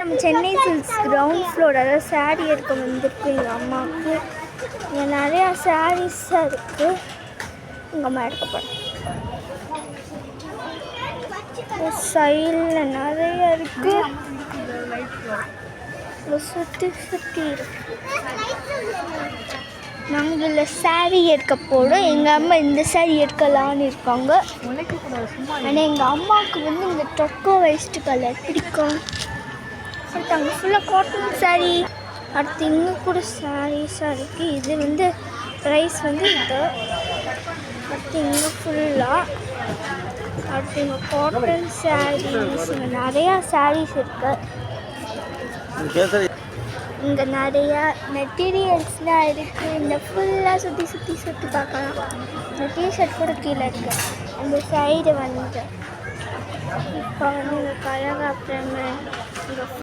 நம்ம Chennai silks ground floor, அதாவது சாரீ எடுக்க வந்திருக்கு எங்கள் அம்மாவுக்கு. இங்கே நிறையா சாரீஸாக இருக்குது. எங்கள் அம்மா எடுக்க போகிறேன். சைடில் நிறைய இருக்குது, சுற்றி சுற்றி இருக்கு. நாங்கள் இதில் சாரீ எடுக்க போகிறோம். எங்கள் அம்மா இந்த சாரீ எடுக்கலான்னு இருக்காங்க. ஆனால் எங்கள் அம்மாவுக்கு வந்து இந்த டொக்கோ வேஸ்ட் கலர் பிடிக்கும். அங்கே ஃபுல்லாக காட்டன் சாரீ. அடுத்து இங்கே கூட சாரீஸாக இருக்குது. இது வந்து ப்ரைஸ் வந்து இது. அடுத்து இங்கே ஃபுல்லாக, அடுத்து இங்கே காட்டன் சாரீஸ், இங்கே நிறையா சாரீஸ் இருக்குது. இங்கே நிறையா மெட்டீரியல்ஸ்லாம் இருக்குது. இந்த ஃபுல்லாக சுற்றி சுற்றி சுற்றி பார்க்கலாம். இந்த டிஷர்ட் கூட கீழே இருக்குது. அந்த சைடு வந்து இப்போ வந்து இங்கே கழகா அப்புறமே இங்கே